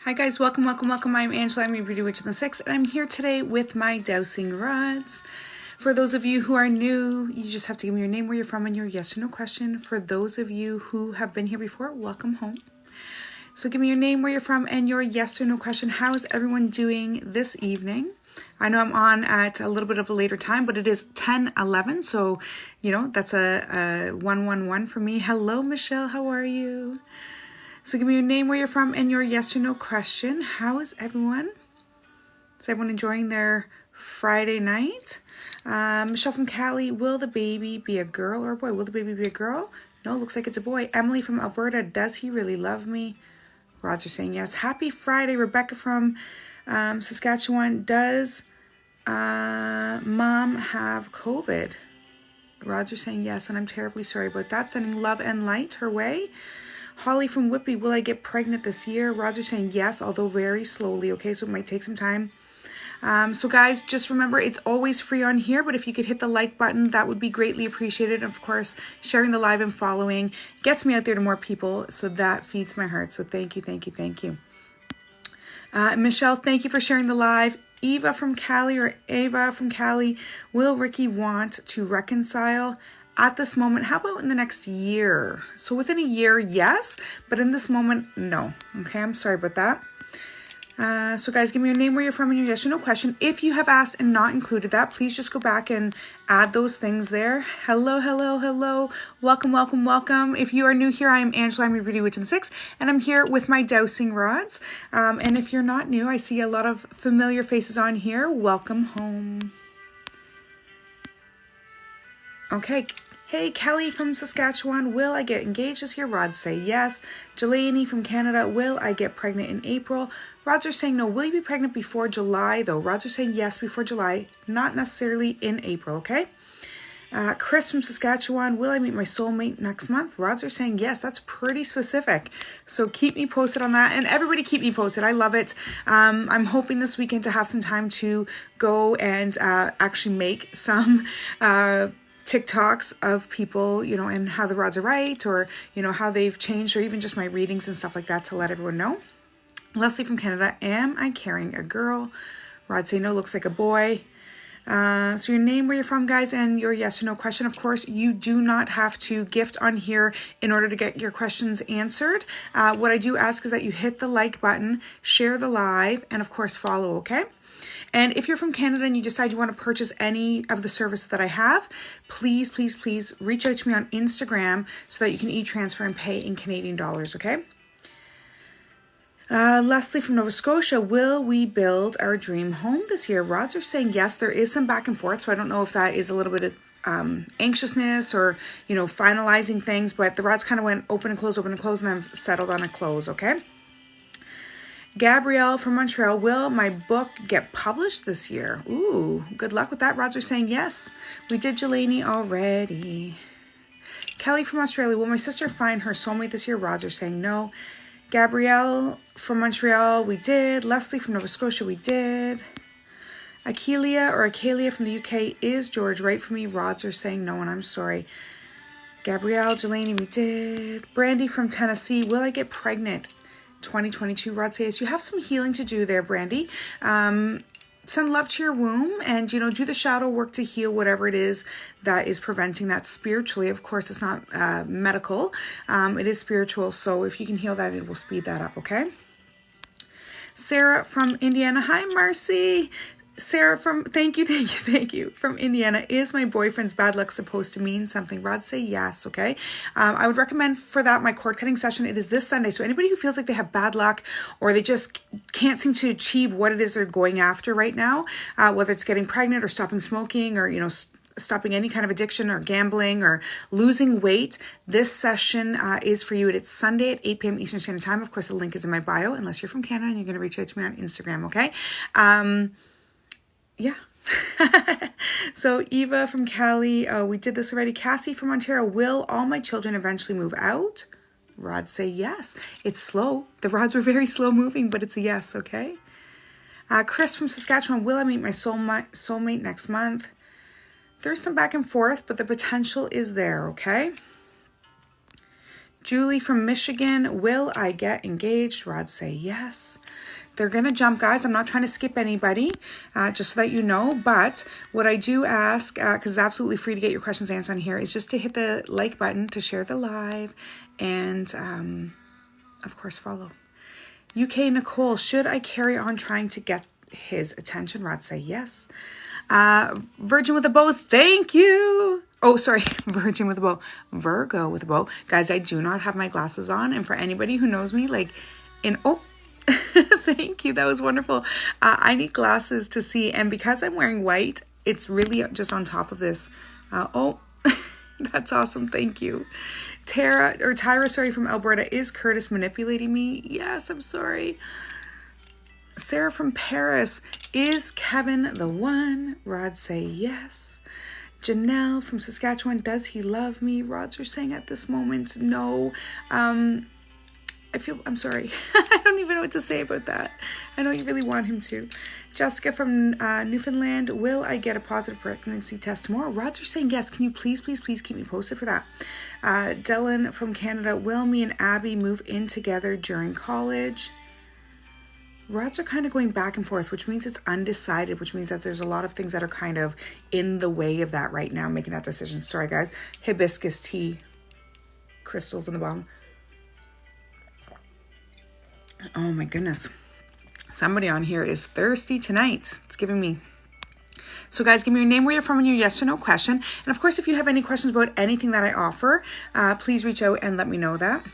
Hi guys, welcome. I'm Angela, I'm your Beauty Witch in the Six, and I'm here today with my dowsing rods. For those of you who are new, you just have to give me your name, where you're from, and your yes or no question. For those of you who have been here before, welcome home. So give me your name, where you're from, and your yes or no question. How is everyone doing this evening? I know I'm on at a little bit of a later time, but it is 10:11, so, you know, that's a 111 for me. Hello, Michelle, how are you? So give me your name, where you're from, and your yes or no question. How is everyone? Is everyone enjoying their Friday night? Michelle from Cali, will the baby be a girl or a boy? Will the baby be a girl? No, looks like it's a boy. Emily from Alberta, does he really love me? Roger saying yes. Happy Friday. Rebecca from Saskatchewan, does mom have COVID? Roger saying yes, and I'm terribly sorry about that. Sending love and light her way. Holly from Whitby, will I get pregnant this year? Roger saying yes, although very slowly, okay? So it might take some time. So guys, just remember, it's always free on here, but if you could hit the like button, that would be greatly appreciated. Of course, sharing the live and following gets me out there to more people, so that feeds my heart. So thank you, thank you, thank you. Michelle, thank you for sharing the live. Eva from Cali, or Ava from Cali, will Ricky want to reconcile? At this moment, how about in the next year? So within a year, yes, but in this moment, no. Okay, I'm sorry about that. So guys, give me your name, where you're from, and your yes or no question. If you have asked and not included that, please just go back and add those things there. Hello, hello, hello. Welcome, welcome, welcome. If you are new here, I am Angela, I'm your Beauty Witch in the Six, and I'm here with my dowsing rods. And if you're not new, I see a lot of familiar faces on here. Welcome home. Okay. Hey, Kelly from Saskatchewan, will I get engaged this year? Rods say yes. Jelani from Canada, will I get pregnant in April? Rods are saying no. Will you be pregnant before July, though? Rods are saying yes, before July, not necessarily in April, okay? Chris from Saskatchewan, will I meet my soulmate next month? Rods are saying yes. That's pretty specific. So keep me posted on that. And everybody keep me posted. I love it. I'm hoping this weekend to have some time to go and actually make some TikToks of people, you know, and how the rods are right, or, you know, how they've changed, or even just my readings and stuff like that to let everyone know. Leslie from Canada, am I carrying a girl? Rods say no, looks like a boy. So your name, where you're from, guys, and your yes or no question. Of course, you do not have to gift on here in order to get your questions answered. What I do ask is that you hit the like button, share the live, and of course follow, okay? And if you're from Canada and you decide you want to purchase any of the services that I have, please, please, please reach out to me on Instagram so that you can e-transfer and pay in Canadian dollars, okay? Leslie from Nova Scotia, will we build our dream home this year? Rods are saying yes. There is some back and forth, so I don't know if that is a little bit of anxiousness or, you know, finalizing things, but the rods kind of went open and close, and then settled on a close, okay? Gabrielle from Montreal, will my book get published this year? Ooh, good luck with that. Rods are saying yes. We did Jelani already. Kelly from Australia, will my sister find her soulmate this year? Rods are saying no. Gabrielle from Montreal, we did. Leslie from Nova Scotia, we did. Akelia from the UK, is George right for me? Rods are saying no, and I'm sorry. Gabrielle, Jelani, we did. Brandy from Tennessee, will I get pregnant 2022? Rod says you have some healing to do there, Brandy. Send love to your womb, and, you know, do the shadow work to heal whatever it is that is preventing that spiritually. Of course, it's not medical. It is spiritual. So if you can heal that, it will speed that up. Okay. Sarah from Indiana. Hi, Marcy. Sarah from, thank you, from Indiana. Is my boyfriend's bad luck supposed to mean something? Rod say yes, okay? I would recommend for that my cord cutting session. It is this Sunday. So anybody who feels like they have bad luck, or they just can't seem to achieve what it is they're going after right now, whether it's getting pregnant or stopping smoking, or, you know, stopping any kind of addiction or gambling or losing weight, this session is for you. It's Sunday at 8 p.m. Eastern Standard Time. Of course, the link is in my bio, unless you're from Canada and you're going to reach out to me on Instagram, okay? Yeah. So Eva from Cali, we did this already. Cassie from Ontario, will all my children eventually move out? Rods say yes. It's slow. The rods were very slow moving, but it's a yes, okay? Chris from Saskatchewan, will I meet my soulmate next month? There's some back and forth, but the potential is there, okay? Julie from Michigan, will I get engaged? Rods say yes. They're going to jump, guys. I'm not trying to skip anybody, just so that you know. But what I do ask, because it's absolutely free to get your questions answered on here, is just to hit the like button, to share the live, and of course, follow. UK Nicole, should I carry on trying to get his attention? Rod say yes. Virgin with a bow, thank you. Oh, sorry, Virgin with a bow. Virgo with a bow. Guys, I do not have my glasses on. And for anybody who knows me, like thank you. That was wonderful. I need glasses to see. And because I'm wearing white, it's really just on top of this. That's awesome. Thank you. Tyra, sorry, from Alberta. Is Curtis manipulating me? Yes, I'm sorry. Sarah from Paris. Is Kevin the one? Rod say yes. Janelle from Saskatchewan. Does he love me? Rods are saying at this moment, no. I'm sorry. I don't even know what to say about that. I know you really want him to. Jessica from Newfoundland. Will I get a positive pregnancy test tomorrow? Rods are saying yes. Can you please keep me posted for that? Dylan from Canada. Will me and Abby move in together during college? Rods are kind of going back and forth, which means it's undecided, which means that there's a lot of things that are kind of in the way of that right now, making that decision. Sorry, guys. Hibiscus tea. Crystals in the bottom. Oh my goodness. Somebody on here is thirsty tonight. It's giving me. So guys, give me your name, where you're from, and your yes or no question. And of course, if you have any questions about anything that I offer, please reach out and let me know that.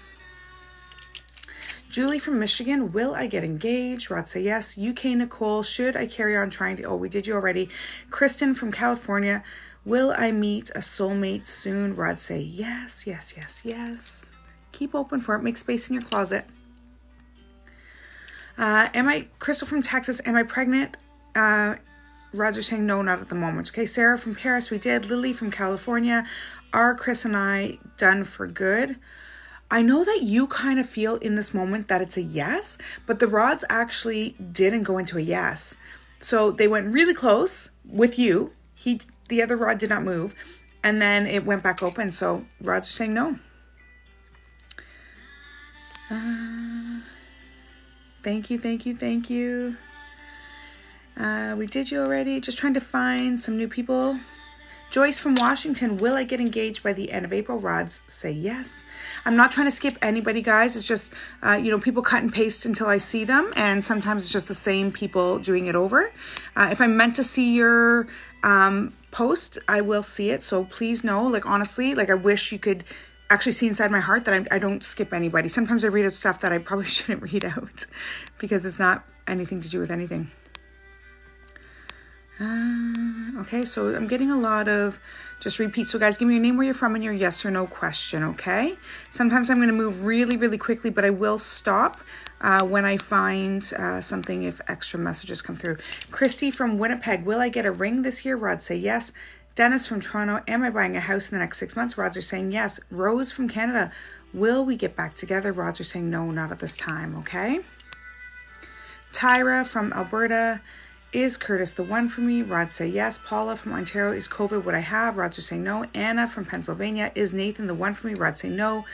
Julie from Michigan, will I get engaged? Rod say yes. UK Nicole, should I carry on trying to, we did you already. Kristen from California, will I meet a soulmate soon? Rod say yes, yes, yes, yes. Keep open for it. Make space in your closet. Crystal from Texas, am I pregnant? Rods are saying no, not at the moment. Okay, Sarah from Paris, we did. Lily from California, are Chris and I done for good? I know that you kind of feel in this moment that it's a yes, but the rods actually didn't go into a yes. So they went really close with you. The other rod did not move, and then it went back open. So rods are saying no. Thank you. We did you already. Just trying to find some new people. Joyce from Washington, will I get engaged by the end of April? Rods say yes. I'm not trying to skip anybody, guys. It's just, people cut and paste until I see them. And sometimes it's just the same people doing it over. If I'm meant to see your post, I will see it. So please know, honestly, I wish you could actually see inside my heart that I don't skip anybody. Sometimes I read out stuff that I probably shouldn't read out because it's not anything to do with anything. Okay, so I'm getting a lot of just repeat. So guys, give me your name, where you're from, and your yes or no question, okay? Sometimes I'm going to move really, really quickly, but I will stop when I find something if extra messages come through. Christy from Winnipeg, will I get a ring this year? Rods say yes. Dennis from Toronto, am I buying a house in the next 6 months? Rods are saying yes. Rose from Canada, will we get back together? Rods are saying no, not at this time, okay? Tyra from Alberta, is Curtis the one for me? Rods say yes. Paula from Ontario, is COVID what I have? Rods are saying no. Anna from Pennsylvania, is Nathan the one for me? Rods say no.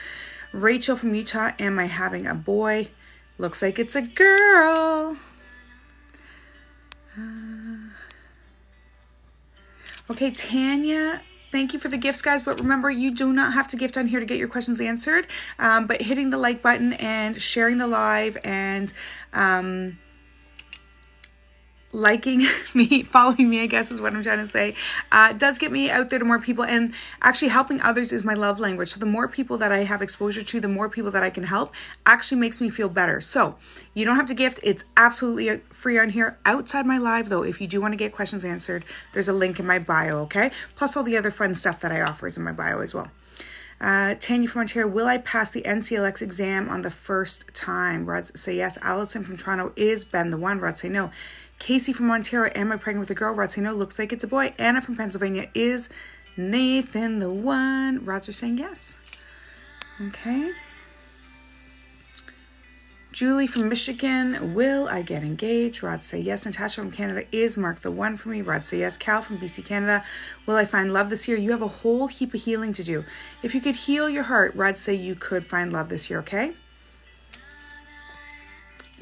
Rachel from Utah, am I having a boy? Looks like it's a girl. Okay, Tanya, thank you for the gifts, guys. But remember, you do not have to gift on here to get your questions answered. But hitting the like button and sharing the live and liking me, following me, I guess is what I'm trying to say, does get me out there to more people. And actually helping others is my love language. So the more people that I have exposure to, the more people that I can help, actually makes me feel better. So you don't have to gift. It's absolutely free on here. Outside my live though, if you do want to get questions answered, there's a link in my bio, okay? Plus all the other fun stuff that I offer is in my bio as well. Tanya from Ontario, will I pass the NCLX exam on the first time? Rods say yes. Allison from Toronto, is Ben the one? Rods say no. Casey from Ontario, am I pregnant with a girl? Rods say no, looks like it's a boy. Anna from Pennsylvania, is Nathan the one? Rods are saying yes. Okay. Julie from Michigan, will I get engaged? Rod say yes. Natasha from Canada, is Mark the one for me? Rod say yes. Cal from BC, Canada, will I find love this year? You have a whole heap of healing to do. If you could heal your heart, Rod say you could find love this year, okay?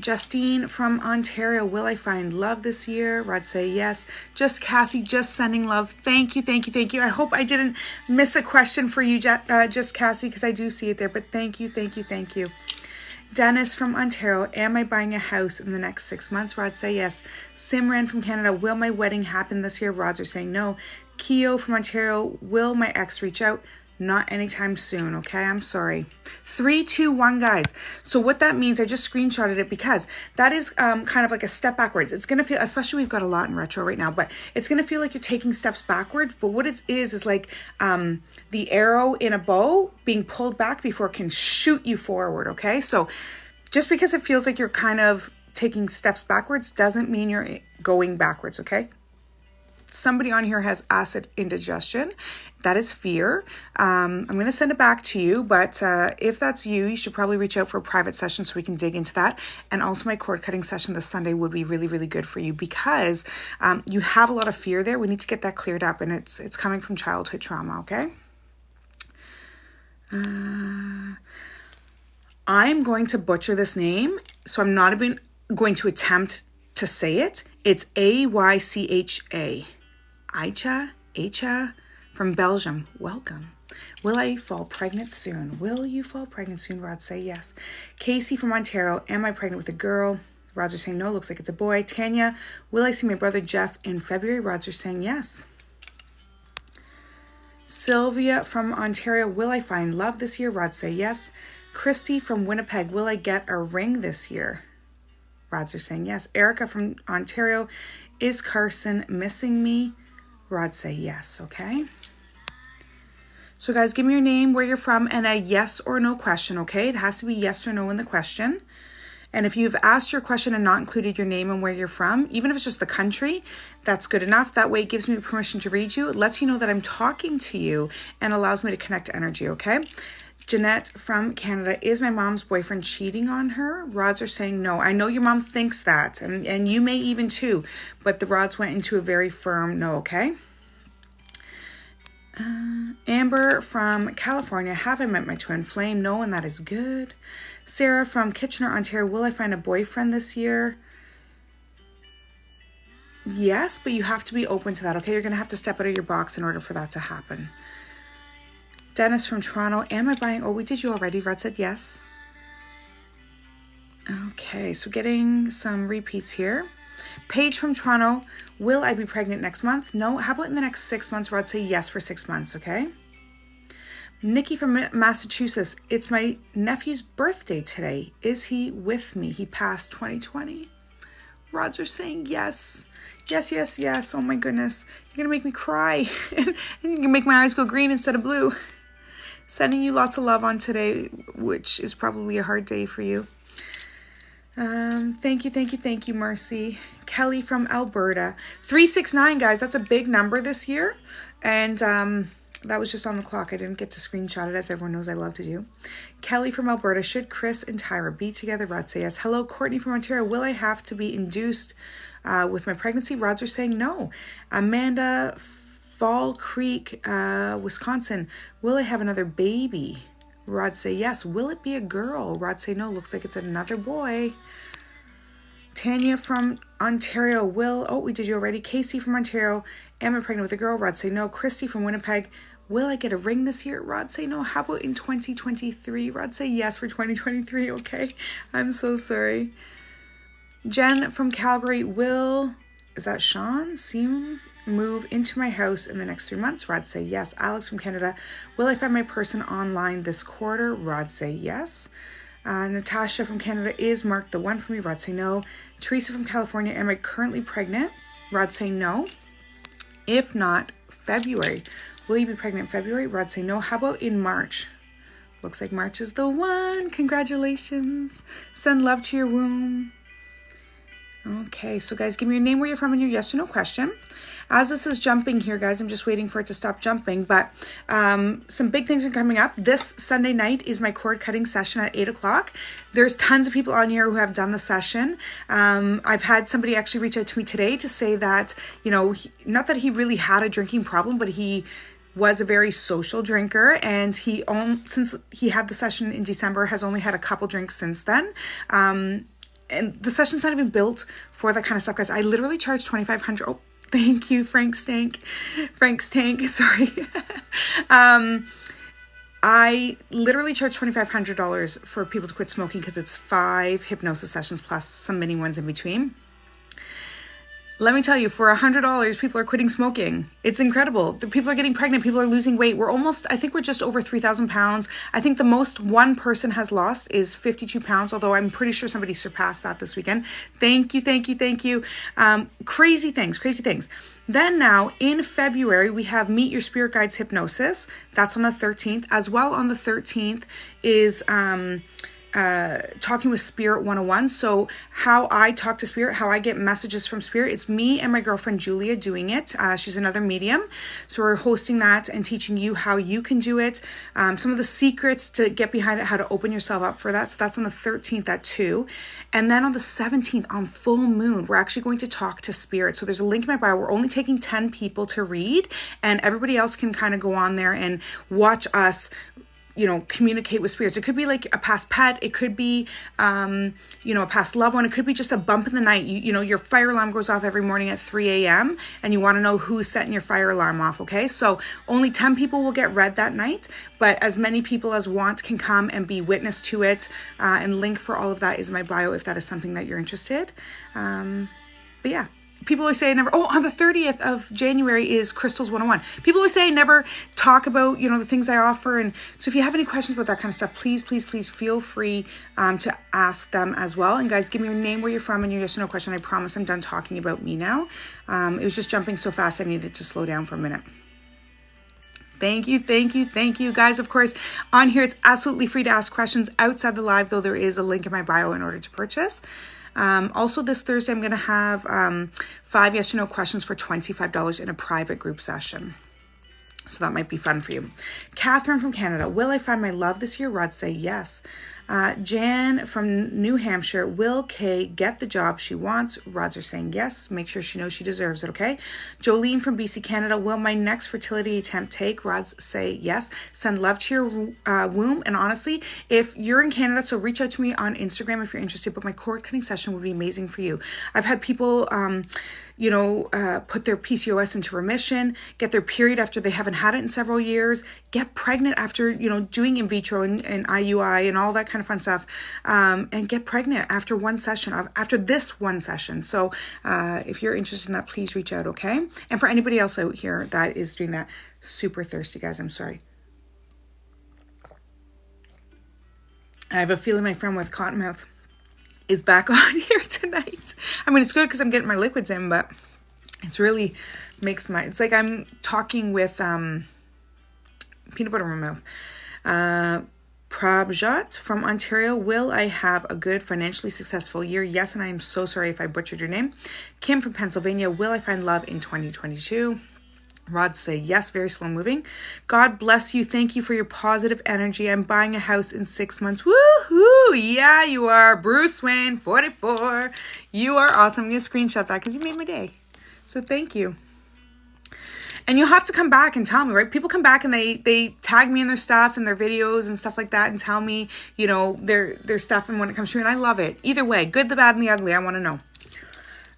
Justine from Ontario, will I find love this year? Rod say yes. Just Cassie, just sending love. Thank you, thank you, thank you. I hope I didn't miss a question for you, just Cassie, because I do see it there. But thank you, thank you, thank you. Dennis from Ontario, am I buying a house in the next 6 months? Rod say yes. Simran from Canada, will my wedding happen this year? Rods are saying no. Keo from Ontario, will my ex reach out? Not anytime soon, okay? I'm sorry. 3, 2, 1, guys. So what that means, I just screenshotted it because that is kind of like a step backwards. It's going to feel, especially we've got a lot in retro right now, but it's going to feel like you're taking steps backwards. But what it is like the arrow in a bow being pulled back before it can shoot you forward, okay? So just because it feels like you're kind of taking steps backwards doesn't mean you're going backwards, okay? Somebody on here has acid indigestion. That is fear. I'm going to send it back to you, but if that's you, you should probably reach out for a private session so we can dig into that. And also my cord cutting session this Sunday would be really, really good for you because you have a lot of fear there. We need to get that cleared up, and it's coming from childhood trauma, okay? I'm going to butcher this name, so I'm not even going to attempt to say it. It's Aycha. Aicha from Belgium. Welcome. Will I fall pregnant soon? Will you fall pregnant soon? Rod say yes. Casey from Ontario, am I pregnant with a girl? Rods are saying no, looks like it's a boy. Tanya, will I see my brother Jeff in February? Rods are saying yes. Sylvia from Ontario, will I find love this year? Rods say yes. Christy from Winnipeg, will I get a ring this year? Rods are saying yes. Erica from Ontario, is Carson missing me? Rods say yes, okay? So guys, give me your name, where you're from, and a yes or no question, okay? It has to be yes or no in the question. And if you've asked your question and not included your name and where you're from, even if it's just the country, that's good enough. That way it gives me permission to read you. It lets you know that I'm talking to you and allows me to connect energy, okay? Jeanette from Canada, is my mom's boyfriend cheating on her? Rods are saying no. I know your mom thinks that, and you may even too, but the rods went into a very firm no, okay? Amber from California, have I met my twin flame? No, and that is good. Sarah from Kitchener, Ontario, will I find a boyfriend this year? Yes, but you have to be open to that, okay? You're going to have to step out of your box in order for that to happen. Dennis from Toronto, am I buying? Oh, we did you already. Rod said yes. Okay, so getting some repeats here. Paige from Toronto, will I be pregnant next month? No. How about in the next 6 months? Rod say yes for 6 months, okay? Nikki from Massachusetts, it's my nephew's birthday today. Is he with me? He passed 2020. Rods are saying yes. Yes, yes, yes. Oh my goodness. You're going to make me cry. And you can make my eyes go green instead of blue. Sending you lots of love on today, which is probably a hard day for you. Thank you, thank you, thank you, Mercy. Kelly from Alberta. 369, guys. That's a big number this year. And that was just on the clock. I didn't get to screenshot it, as everyone knows I love to do. Kelly from Alberta. Should Chris and Tyra be together? Rod say yes. Hello, Courtney from Ontario. Will I have to be induced with my pregnancy? Rods are saying no. Amanda Fall Creek, Wisconsin. Will I have another baby? Rod say yes. Will it be a girl? Rod say no. Looks like it's another boy. Tanya from Ontario. We did you already. Casey from Ontario. Am I pregnant with a girl? Rod say no. Christy from Winnipeg. Will I get a ring this year? Rod say no. How about in 2023? Rod say yes for 2023. Okay. I'm so sorry. Jen from Calgary. Is that Sean? Soon move into my house in the next 3 months? Rod say yes. Alex from Canada. Will I find my person online this quarter? Rod say yes. Natasha from Canada, is Mark the one for me? Rod say no. Teresa from California, am I currently pregnant? Rod say no. If not, February. Will you be pregnant in February? Rod say no. How about in March? Looks like March is the one. Congratulations. Send love to your womb. Okay, so guys, give me your name, where you're from, and your yes or no question. As this is jumping here, guys, I'm just waiting for it to stop jumping, but some big things are coming up. This Sunday night is my cord cutting session at 8 o'clock. There's tons of people on here who have done the session. I've had somebody actually reach out to me today to say that, you know, not that he really had a drinking problem, but he was a very social drinker, and since he had the session in December, has only had a couple drinks since then. And the session's not even built for that kind of stuff, guys. I literally charge $2,500. Oh, thank you, Frank's Tank, sorry. I literally charge $2,500 for people to quit smoking because it's 5 hypnosis sessions plus some mini ones in between. Let me tell you, for $100, people are quitting smoking. It's incredible. The people are getting pregnant. People are losing weight. I think we're just over 3,000 pounds. I think the most one person has lost is 52 pounds, although I'm pretty sure somebody surpassed that this weekend. Thank you. Crazy things. Then now in February, we have Meet Your Spirit Guides Hypnosis. That's on the 13th. As well on the 13th is Talking with Spirit 101. So how I talk to Spirit, how I get messages from Spirit, it's me and my girlfriend Julia doing it. She's another medium. So we're hosting that and teaching you how you can do it. Some of the secrets to get behind it, how to open yourself up for that. So that's on the 13th at 2. And then on the 17th on full moon, we're actually going to talk to Spirit. So there's a link in my bio. We're only taking 10 people to read, and everybody else can kind of go on there and watch us, you know, communicate with spirits. It could be like a past pet. It could be, you know, a past loved one. It could be just a bump in the night. You know, your fire alarm goes off every morning at 3 a.m. and you want to know who's setting your fire alarm off. Okay. So only 10 people will get read that night, but as many people as want can come and be witness to it. And link for all of that is in my bio if that is something that you're interested. But yeah. People always say I never, on the 30th of January is Crystals 101. People always say I never talk about, you know, the things I offer. And so if you have any questions about that kind of stuff, please feel free to ask them as well. And guys, give me your name, where you're from, and your yes or no question. I promise I'm done talking about me now. It was just jumping so fast I needed to slow down for a minute. Thank you. Guys, of course, on here, it's absolutely free to ask questions. Outside the live, though, there is a link in my bio in order to purchase. Also this Thursday, I'm going to have 5 yes or no questions for $25 in a private group session. So that might be fun for you. Catherine from Canada. Will I find my love this year? Rod say yes. Jan from New Hampshire. Will Kay get the job she wants? Rods are saying yes. Make sure she knows she deserves it, okay? Jolene from BC, Canada. Will my next fertility attempt take? Rods say yes. Send love to your womb. And honestly, if you're in Canada, so reach out to me on Instagram if you're interested. But my cord cutting session would be amazing for you. I've had people put their PCOS into remission, get their period after they haven't had it in several years, get pregnant after, you know, doing in vitro and IUI and all that kind of fun stuff, and get pregnant after this one session. So if you're interested in that, please reach out, okay? And for anybody else out here that is doing that, super thirsty, guys, I'm sorry. I have a feeling my friend with Cottonmouth is back on here tonight. I mean, it's good because I'm getting my liquids in, but it's really it's like I'm talking with peanut butter in my mouth. Prabjot from Ontario. Will I have a good financially successful year? Yes, and I am so sorry if I butchered your name. Kim from Pennsylvania. Will I find love in 2022? Rod say yes, very slow moving. God bless you. Thank you for your positive energy. I'm buying a house in 6 months. Woohoo! Yeah, you are. Bruce Wayne, 44. You are awesome. I'm going to screenshot that because you made my day. So thank you. And you'll have to come back and tell me, right? People come back and they tag me in their stuff and their videos and stuff like that and tell me, you know, their stuff and when it comes to me. And I love it. Either way, good, the bad, and the ugly. I want to know.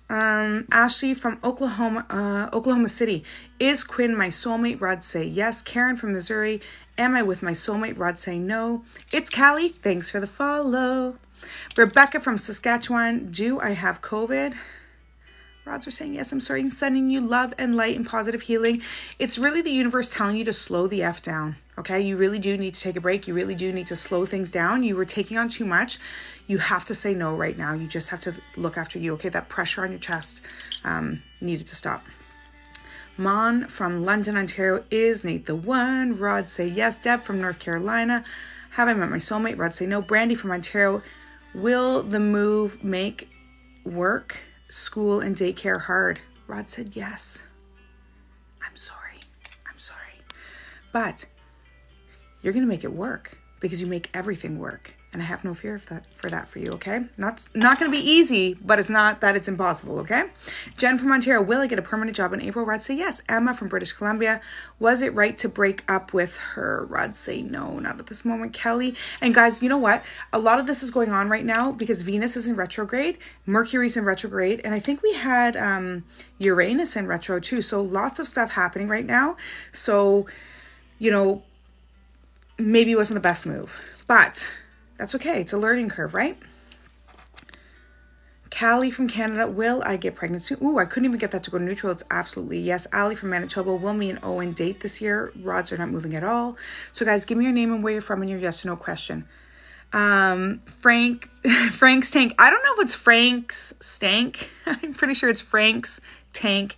Ashley from Oklahoma City. Is Quinn my soulmate? Rod say yes. Karen from Missouri. Am I with my soulmate? Rod say no. It's Callie. Thanks for the follow. Rebecca from Saskatchewan. Do I have COVID? Rods are saying yes. I'm sorry. Sending you love and light and positive healing. It's really the universe telling you to slow the F down. Okay. You really do need to take a break. You really do need to slow things down. You were taking on too much. You have to say no right now. You just have to look after you. Okay. That pressure on your chest needed to stop. Mon from London, Ontario. Is Nate the one? Rod say yes. Deb from North Carolina. Have I met my soulmate? Rod say no. Brandy from Ontario. Will the move make work? school and daycare hard? Rod said yes. I'm sorry. But you're going to make it work because you make everything work. And I have no fear for that for you, okay? Not going to be easy, but it's not that it's impossible, okay? Jen from Ontario, will I get a permanent job in April? Rod say yes. Emma from British Columbia, was it right to break up with her? Rod say no, not at this moment. Kelly, and guys, you know what? A lot of this is going on right now because Venus is in retrograde, Mercury's in retrograde, and I think we had Uranus in retro too. So lots of stuff happening right now. So, you know, maybe it wasn't the best move, but that's okay. It's a learning curve, right? Callie from Canada, will I get pregnant soon? Ooh, I couldn't even get that to go neutral. It's absolutely yes. Ali from Manitoba, will me and Owen date this year? Rods are not moving at all. So guys, give me your name and where you're from and your yes or no question. Frank's Tank. I don't know if it's Frank's Stank. I'm pretty sure it's Frank's Tank.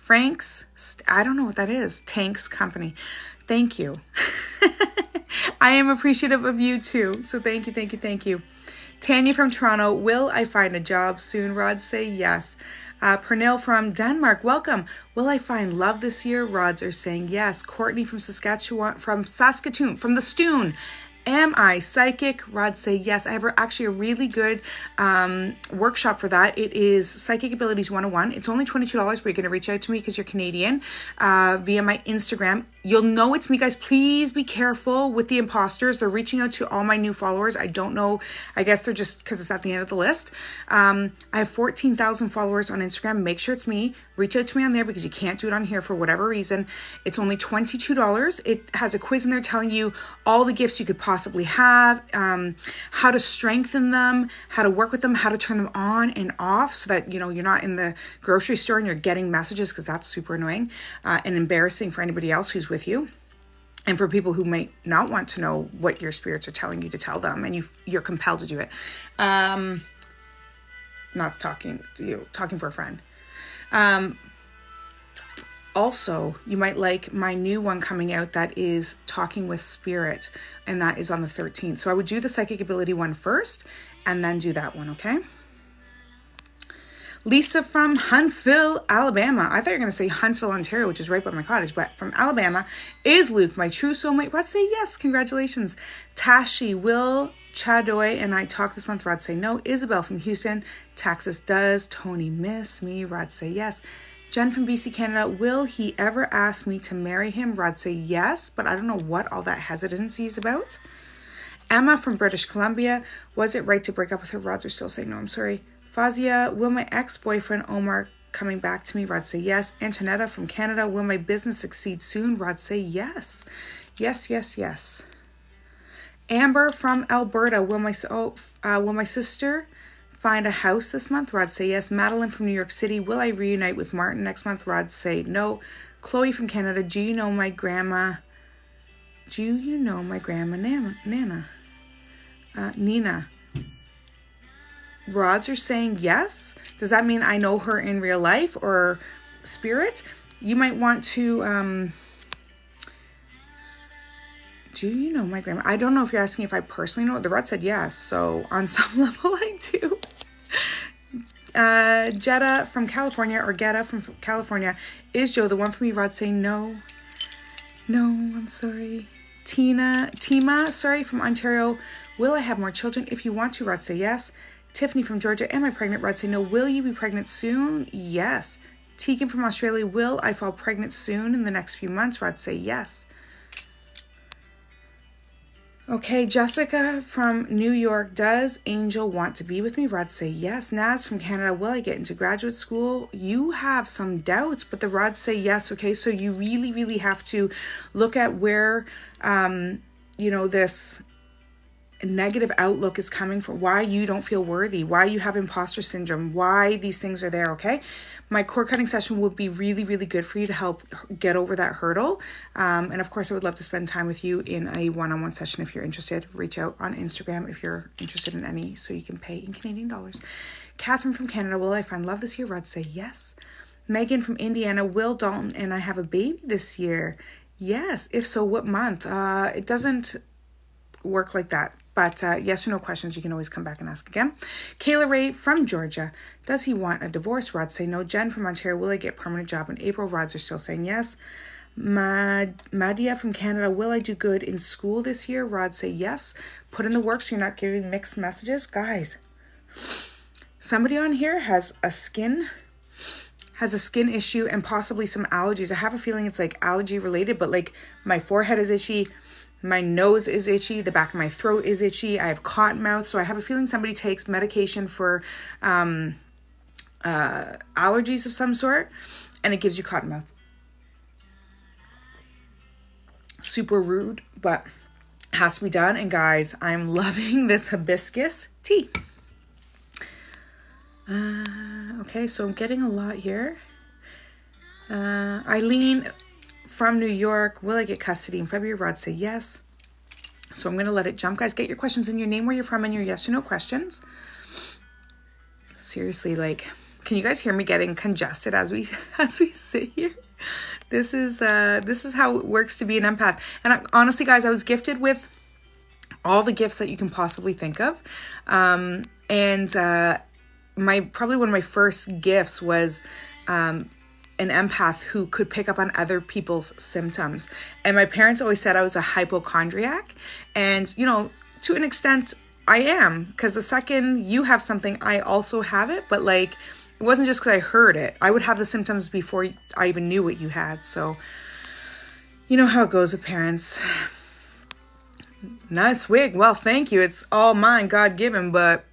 I don't know what that is. Tank's Company. Thank you. I am appreciative of you too. So thank you. Tanya from Toronto, will I find a job soon? Rod say yes. Pernille from Denmark, welcome. Will I find love this year? Rods are saying yes. Courtney from Saskatoon, from the Stoon. Am I psychic? Rod say yes. I have actually a really good workshop for that. It is Psychic Abilities 101. It's only $22, but you're going to reach out to me because you're Canadian via my Instagram. You'll know it's me, guys. Please be careful with the imposters. They're reaching out to all my new followers. I don't know. I guess they're just because it's at the end of the list. I have 14,000 followers on Instagram. Make sure it's me. Reach out to me on there because you can't do it on here for whatever reason. It's only $22. It has a quiz in there telling you all the gifts you could possibly have, how to strengthen them, how to work with them, how to turn them on and off so that, you know, you're not in the grocery store and you're getting messages, because that's super annoying and embarrassing for anybody else who's with you. And for people who might not want to know what your spirits are telling you to tell them, and you're compelled to do it. Not talking for a friend. Also, you might like my new one coming out that is Talking with Spirit, and that is on the 13th. So I would do the Psychic Ability one first and then do that one, okay? Lisa from Huntsville, Alabama. I thought you were going to say Huntsville, Ontario, which is right by my cottage, but from Alabama. Is Luke my true soulmate? Rod say yes. Congratulations. Tashi, will Chadoy and I talk this month? Rod say no. Isabel from Houston, Texas does. Tony, miss me? Rod say yes. Jen from BC, Canada, will he ever ask me to marry him? Rod say yes, but I don't know what all that hesitancy is about. Emma from British Columbia, was it right to break up with her? Rods are still saying no, I'm sorry. Fazia, will my ex-boyfriend Omar coming back to me? Rod say yes. Antonetta from Canada, will my business succeed soon? Rod say yes. Yes. Amber from Alberta, will my sister find a house this month? Rod say yes. Madeline from New York City, will I reunite with Martin next month? Rod say no. Chloe from Canada, do you know my grandma Nina? Rods are saying yes. Does that mean I know her in real life or spirit? You might want to, do you know my grandma? I don't know if you're asking if I personally know. The Rod said yes, so on some level I do. Jetta from California, or Getta from California, is Joe the one for me? Rod saying no. No, I'm sorry. Tima, sorry, from Ontario, will I have more children? If you want to, Rod say yes. Tiffany from Georgia, am I pregnant? Rod say no. Will you be pregnant soon? Yes. Tegan from Australia, will I fall pregnant soon in the next few months? Rod say yes. Okay, Jessica from New York, does Angel want to be with me? Rod say yes. Naz from Canada, will I get into graduate school? You have some doubts, but the Rods say yes. Okay, so you really, really have to look at where, this negative outlook is coming from, why you don't feel worthy, why you have imposter syndrome, why these things are there, okay? My cord cutting session would be really, really good for you to help get over that hurdle. And of course, I would love to spend time with you in a one-on-one session. If you're interested, reach out on Instagram if you're interested in any, so you can pay in Canadian dollars. Catherine from Canada, will I find love this year? Rod say yes. Megan from Indiana, will Dalton and I have a baby this year? Yes. If so, what month? It doesn't work like that. But yes or no questions, you can always come back and ask again. Kayla Ray from Georgia. Does he want a divorce? Rods say no. Jen from Ontario. Will I get permanent job in April? Rods are still saying yes. Madia from Canada. Will I do good in school this year? Rods say yes. Put in the work so you're not giving mixed messages. Guys, somebody on here has a skin issue and possibly some allergies. I have a feeling it's like allergy related, but like my forehead is itchy. My nose is itchy. The back of my throat is itchy. I have cotton mouth. So I have a feeling somebody takes medication for allergies of some sort, and it gives you cotton mouth. Super rude, but has to be done. And guys, I'm loving this hibiscus tea. Okay, so I'm getting a lot here. Eileen from New York. Will I get custody in February? Rods say yes. So I'm going to let it jump. Guys, get your questions in, your name, where you're from, and your yes or no questions. Seriously, like, can you guys hear me getting congested as we sit here? This is how it works to be an empath. And honestly, guys, I was gifted with all the gifts that you can possibly think of. Probably one of my first gifts was an empath who could pick up on other people's symptoms. And my parents always said I was a hypochondriac. And, you know, to an extent, I am. Because the second you have something, I also have it. But, like, it wasn't just because I heard it. I would have the symptoms before I even knew what you had. So, you know how it goes with parents. Nice wig. Well, thank you. It's all mine, God-given. But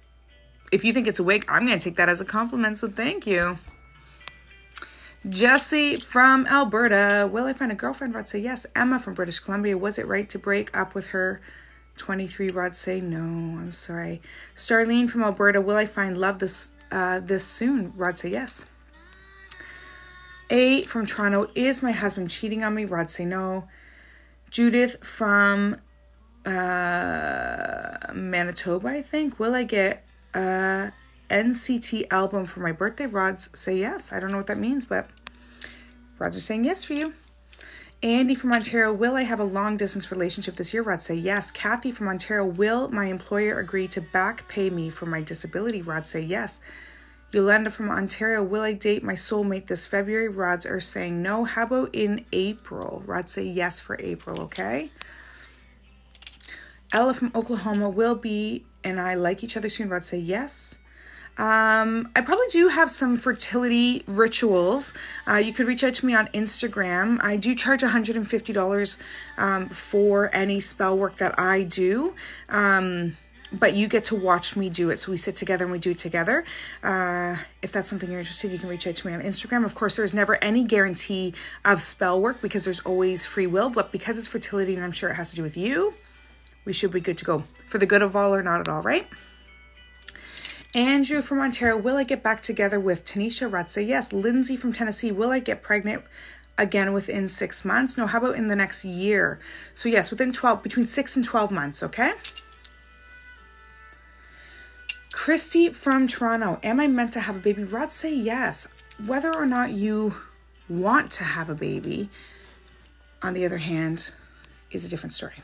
if you think it's a wig, I'm going to take that as a compliment. So thank you. Jesse from Alberta. Will I find a girlfriend? Rod say yes. Emma from British Columbia. Was it right to break up with her? 23. Rod say no. I'm sorry. Starlene from Alberta. Will I find love this soon? Rod say yes. A from Toronto. Is my husband cheating on me? Rod say no. Judith from Manitoba, I think. Will I get NCT album for my birthday? Rods say yes. I don't know what that means, but rods are saying yes for you. Andy from Ontario. Will I have a long distance relationship this year? Rods say yes. Kathy from Ontario. Will my employer agree to back pay me for my disability? Rods say yes. Yolanda from Ontario. Will I date my soulmate this February? Rods are saying no. How about in April? Rods say yes for April, okay? Ella from Oklahoma. Will be and I like each other soon? Rods say yes. I probably do have some fertility rituals. You could reach out to me on Instagram. I do charge $150 for any spell work that I do. But you get to watch me do it. So we sit together and we do it together. If that's something you're interested in, you can reach out to me on Instagram. Of course, there's never any guarantee of spell work because there's always free will. But because it's fertility and I'm sure it has to do with you, we should be good to go. For the good of all or not at all, right? Andrew from Ontario. Will I get back together with Tanisha? Rod say yes. Lindsay from Tennessee. Will I get pregnant again within 6 months? No, how about in the next year? So yes, between 6 and 12 months, okay? Christy from Toronto. Am I meant to have a baby? Rod say yes. Whether or not you want to have a baby, on the other hand, is a different story.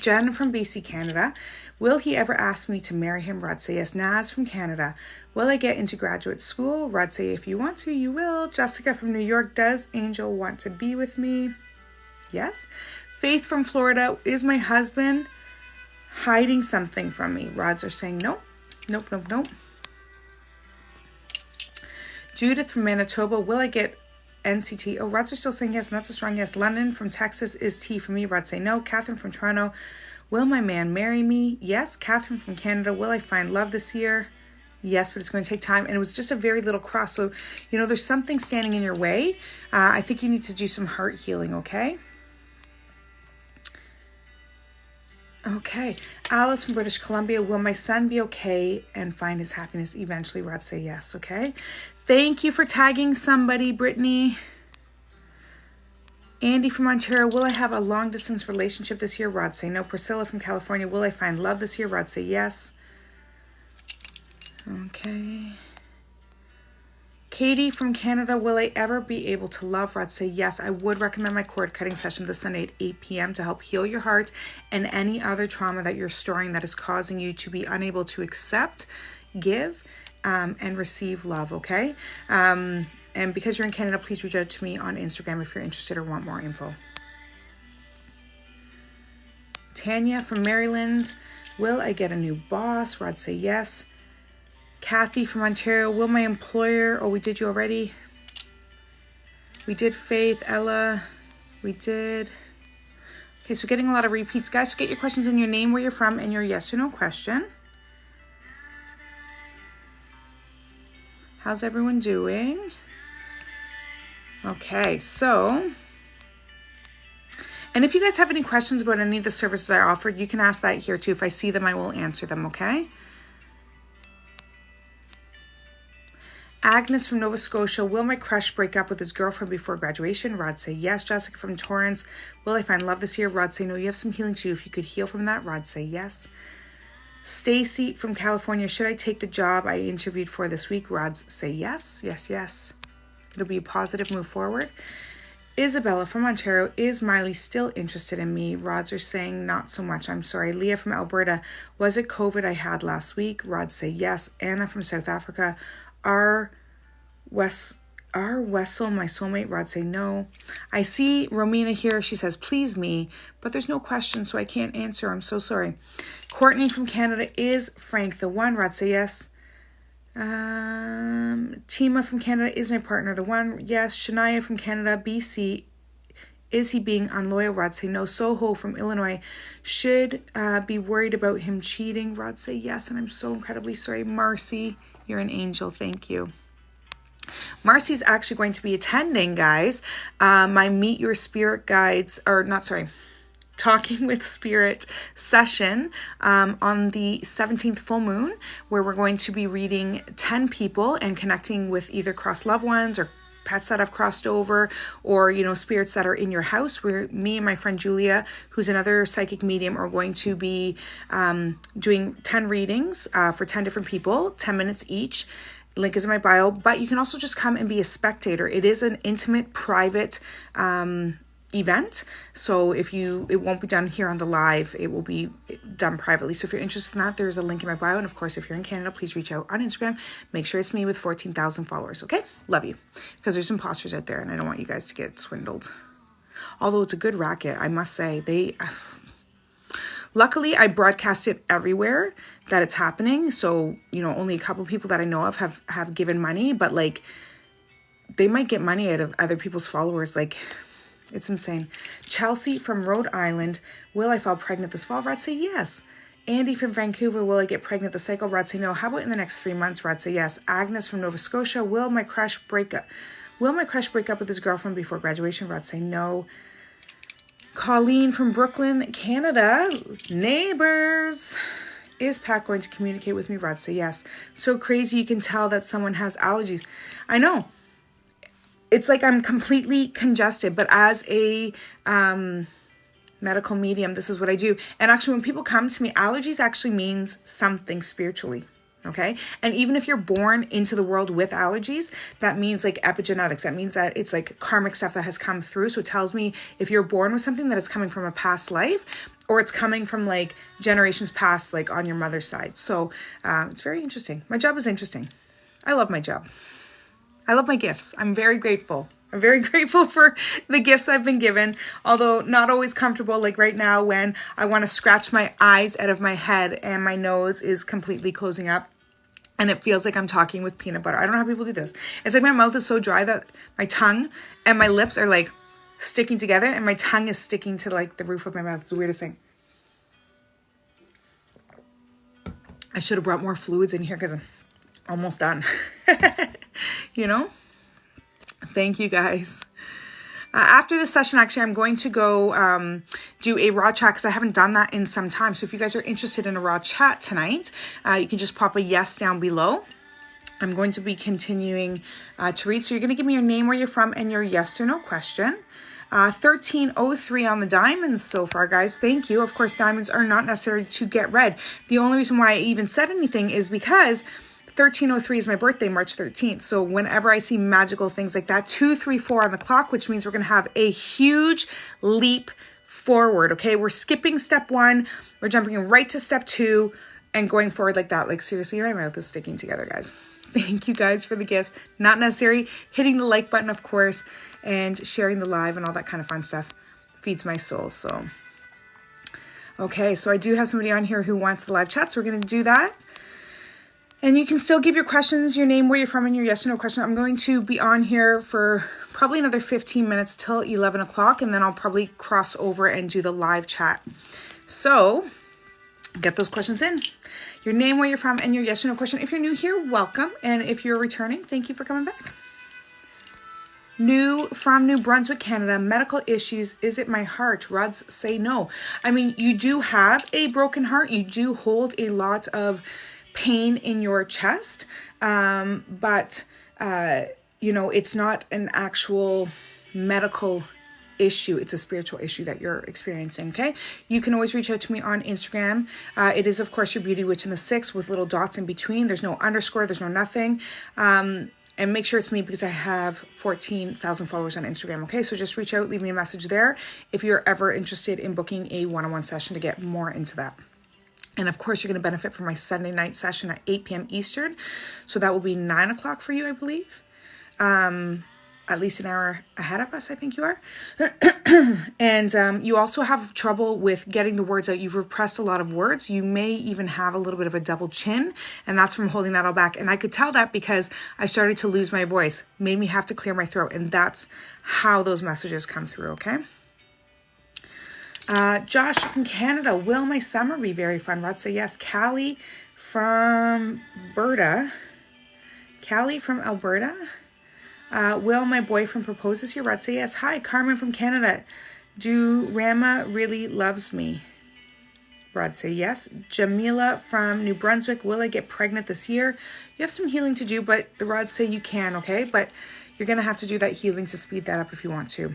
Jen from BC, Canada. Will he ever ask me to marry him? Rod say yes. Naz from Canada. Will I get into graduate school? Rod say if you want to, you will. Jessica from New York. Does Angel want to be with me? Yes. Faith from Florida. Is my husband hiding something from me? Rods are saying no. Nope, nope, nope. Judith from Manitoba. Will I get NCT? Oh, rods are still saying yes, and that's a strong yes. London from Texas. Is T for me? Rods say no. Catherine from Toronto. Will my man marry me? Yes. Catherine from Canada. Will I find love this year? Yes, but it's going to take time. And it was just a very little cross. So, you know, there's something standing in your way. I think you need to do some heart healing, okay? Okay. Alice from British Columbia. Will my son be okay and find his happiness eventually? Rod say yes, okay? Thank you for tagging somebody, Brittany. Andy from Ontario. Will I have a long distance relationship this year? Rod say no. Priscilla from California. Will I find love this year? Rod say yes. Okay. Katie from Canada, will I ever be able to love? Rod, say yes. I would recommend my cord cutting session this Sunday at 8 p.m. to help heal your heart and any other trauma that you're storing that is causing you to be unable to accept, give, and receive love, okay? And because you're in Canada, please reach out to me on Instagram if you're interested or want more info. Tanya from Maryland, will I get a new boss? Rod, say yes. Kathy from Ontario, will my employer, oh, we did you already. We did Faith, Ella, we did. Okay, so getting a lot of repeats, guys. So get your questions in your name, where you're from, and your yes or no question. How's everyone doing? Okay, so, and if you guys have any questions about any of the services I offered, you can ask that here too. If I see them, I will answer them, okay? Agnes from Nova Scotia, will my crush break up with his girlfriend before graduation? Rod, say yes. Jessica from Torrance, will I find love this year? Rod, say no. You have some healing to do. If you could heal from that, Rod, say yes. Stacy from California, should I take the job I interviewed for this week? Rod, say yes. Yes, yes. It'll be a positive move forward. Isabella from Ontario, is Miley still interested in me? Rods are saying not so much. I'm sorry. Leah from Alberta, was it COVID I had last week? Rod, say yes. Anna from South Africa, Wessel my soulmate? Rod, say no. I see Romina here. She says, please me, but there's no question, so I can't answer. I'm so sorry. Courtney from Canada, is Frank the one? Rod, say yes. Tima from Canada, is my partner the one? Yes. Shania from Canada, BC, is he being unloyal? Rod, say no. Soho from Illinois, should be worried about him cheating? Rod, say yes, and I'm so incredibly sorry. Marcy, you're an angel. Thank you. Marcy's actually going to be attending, guys, my Meet Your Spirit Guides, or not, sorry, Talking with Spirit session on the 17th full moon, where we're going to be reading 10 people and connecting with either crossed loved ones or pets that have crossed over, or, you know, spirits that are in your house. Where me and my friend Julia, who's another psychic medium, are going to be doing 10 readings for 10 different people, 10 minutes each. Link is in my bio, but you can also just come and be a spectator. It is an intimate, private event. So it won't be done here on the live. It will be done privately. So if you're interested in that, there's a link in my bio. And of course, if you're in Canada, please reach out on Instagram. Make sure it's me with 14,000 followers. Okay. Love you. Because there's imposters out there and I don't want you guys to get swindled. Although it's a good racket, I must say. Luckily, I broadcast it everywhere that it's happening. So, you know, only a couple people that I know of have given money, but like they might get money out of other people's followers. Like, it's insane. Chelsea from Rhode Island, will I fall pregnant this fall? Rod, say yes. Andy from Vancouver, will I get pregnant this cycle? Rod, say no. How about in the next 3 months? Rod, say yes. Agnes from Nova Scotia, will my crush break up with his girlfriend before graduation? Rod, say no. Colleen from Brooklyn, Canada, neighbors, is Pat going to communicate with me? Rod, say yes. So crazy, you can tell that someone has allergies. I know. It's like I'm completely congested, but as a medical medium, this is what I do. And actually, when people come to me, allergies actually means something spiritually. Okay. And even if you're born into the world with allergies, that means like epigenetics. That means that it's like karmic stuff that has come through. So it tells me if you're born with something, that it's coming from a past life, or it's coming from like generations past, like on your mother's side. So it's very interesting. My job is interesting. I love my job. I love my gifts. I'm very grateful. I'm very grateful for the gifts I've been given, although not always comfortable. Like right now when I want to scratch my eyes out of my head and my nose is completely closing up and it feels like I'm talking with peanut butter. I don't know how people do this. It's like my mouth is so dry that my tongue and my lips are like sticking together and my tongue is sticking to like the roof of my mouth. It's the weirdest thing. I should have brought more fluids in here because I'm almost done. You know? Thank you guys. After this session, actually, I'm going to go do a raw chat because I haven't done that in some time. So if you guys are interested in a raw chat tonight, you can just pop a yes down below. I'm going to be continuing to read. So you're going to give me your name, where you're from, and your yes or no question. 1303 on the diamonds so far, guys. Thank you. Of course, diamonds are not necessary to get read. The only reason why I even said anything is because 1303 is my birthday, March 13th. So whenever I see magical things like that, 234 on the clock, which means we're going to have a huge leap forward. Okay. We're skipping step 1. We're jumping right to step 2 and going forward like that. Like seriously, my mouth is sticking together, guys. Thank you guys for the gifts. Not necessary. Hitting the like button, of course, and sharing the live and all that kind of fun stuff feeds my soul. So, okay. So I do have somebody on here who wants the live chat. So we're going to do that. And you can still give your questions, your name, where you're from, and your yes or no question. I'm going to be on here for probably another 15 minutes till 11 o'clock, and then I'll probably cross over and do the live chat. So get those questions in. Your name, where you're from, and your yes or no question. If you're new here, welcome. And if you're returning, thank you for coming back. New from New Brunswick, Canada. Medical issues. Is it my heart? Rods say no. I mean, you do have a broken heart. You do hold a lot of pain in your chest, but you know, it's not an actual medical issue. It's a spiritual issue that you're experiencing. Okay, you can always reach out to me on Instagram. It is, of course, your beauty witch in the 6 with little dots in between. There's no underscore, there's no nothing. And make sure it's me because I have 14,000 followers on Instagram. Okay, so just reach out, leave me a message there if you're ever interested in booking a one-on-one session to get more into that. And of course, you're going to benefit from my Sunday night session at 8 p.m. Eastern. So that will be 9 o'clock for you, I believe. At least an hour ahead of us, I think you are. And you also have trouble with getting the words out. You've repressed a lot of words. You may even have a little bit of a double chin. And that's from holding that all back. And I could tell that because I started to lose my voice. Made me have to clear my throat. And that's how those messages come through, okay? Josh from Canada. Will my summer be very fun? Rod say yes. Callie from Alberta. Will my boyfriend propose this year? Rod say yes. Hi, Carmen from Canada. Do Rama really loves me? Rod say yes. Jamila from New Brunswick. Will I get pregnant this year? You have some healing to do, but the rods say you can, okay? But you're going to have to do that healing to speed that up if you want to.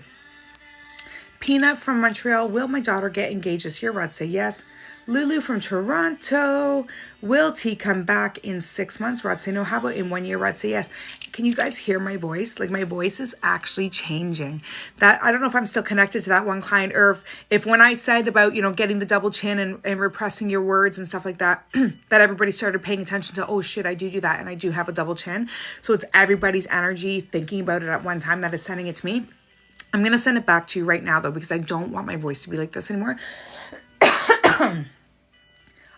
Peanut from Montreal. Will my daughter get engaged this year? Rod say yes. Lulu from Toronto. Will T come back in 6 months? Rod say no. How about in 1 year? Rod say yes. Can you guys hear my voice? Like my voice is actually changing. That I don't know if I'm still connected to that one client, or if when I said about, you know, getting the double chin and repressing your words and stuff like that, that everybody started paying attention to, oh shit, I do that. And I do have a double chin. So it's everybody's energy thinking about it at one time that is sending it to me. I'm going to send it back to you right now though, because I don't want my voice to be like this anymore.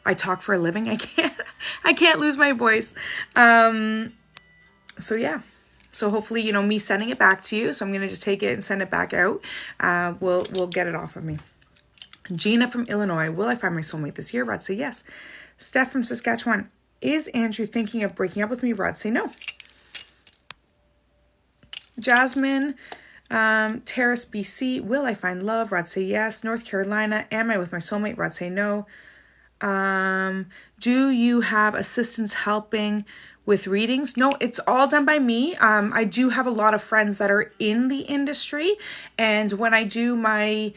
I talk for a living. I can't lose my voice. So yeah. So hopefully, you know, me sending it back to you. So I'm going to just take it and send it back out. We'll get it off of me. Gina from Illinois. Will I find my soulmate this year? Rod say yes. Steph from Saskatchewan. Is Andrew thinking of breaking up with me? Rod say no. Jasmine, Terrace, BC. Will I find love? Rod say yes. North Carolina. Am I with my soulmate? Rod say no. Do you have assistance helping with readings? No, it's all done by me. I do have a lot of friends that are in the industry, and when I do my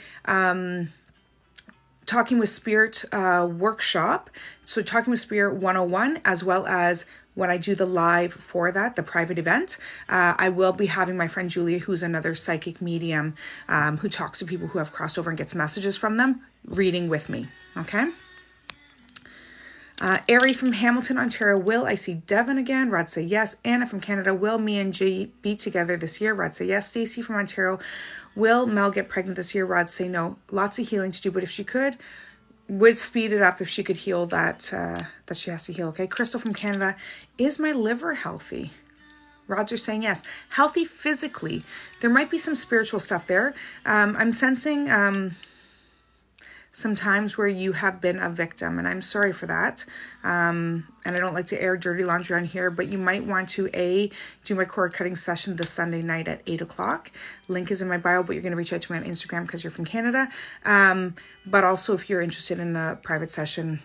Talking with Spirit workshop, so Talking with Spirit 101, as well as when I do the live for that, the private event, I will be having my friend Julia, who's another psychic medium, who talks to people who have crossed over and gets messages from them, reading with me, okay? Ari from Hamilton, Ontario. Will I see Devin again? Rod say yes. Anna from Canada. Will me and Jay be together this year? Rod say yes. Stacy from Ontario. Will Mel get pregnant this year? Rod say no. Lots of healing to do, but if she could, would speed it up if she could heal that she has to heal. Okay. Crystal from Canada. Is my liver healthy? Rods are saying yes. Healthy physically. There might be some spiritual stuff there. I'm sensing some times where you have been a victim, and I'm sorry for that. And I don't like to air dirty laundry on here, but you might want to do my cord cutting session this Sunday night at 8 o'clock. Link is in my bio, but you're going to reach out to me on Instagram because you're from Canada. But also if you're interested in a private session,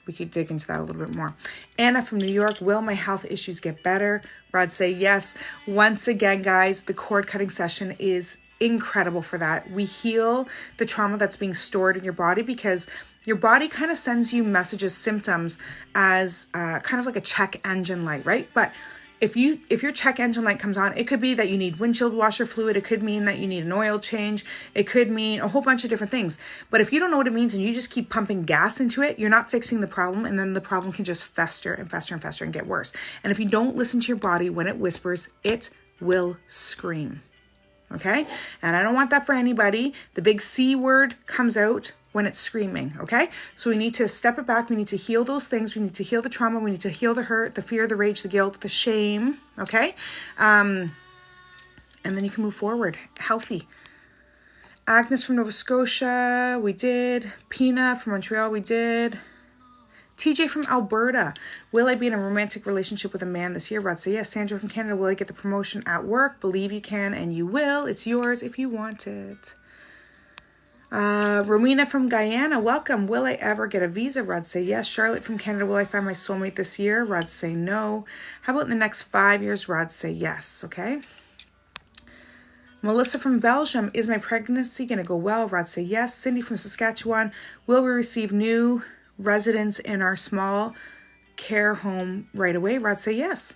we could dig into that a little bit more. Anna from New York. Will my health issues get better? Rod say yes. Once again, guys, the cord cutting session is incredible for that. We heal the trauma that's being stored in your body because Your body kind of sends you messages, symptoms as kind of like a check engine light, right? But if your check engine light comes on, it could be that you need windshield washer fluid. It could mean that you need an oil change. It could mean a whole bunch of different things. But if you don't know what it means and you just keep pumping gas into it, you're not fixing the problem. And then the problem can just fester and fester and fester and get worse. And if you don't listen to your body when it whispers, it will scream. Okay? And I don't want that for anybody. The big C word comes out when it's screaming, okay? So we need to step it back. We need to heal those things. We need to heal the trauma. We need to heal the hurt, the fear, the rage, the guilt, the shame, okay? And then you can move forward, healthy. Agnes from Nova Scotia, we did. Pina from Montreal, we did. TJ from Alberta, will I be in a romantic relationship with a man this year? Rod say yes. Sandra from Canada, will I get the promotion at work? Believe you can and you will. It's yours if you want it. Romina from Guyana, welcome. Will I ever get a visa? Rod say yes. Charlotte from Canada, will I find my soulmate this year? Rod say no. How about in the next 5 years? Rod say yes. Okay. Melissa from Belgium, is my pregnancy going to go well? Rod say yes. Cindy from Saskatchewan, will we receive new residents in our small care home right away? Rod say yes.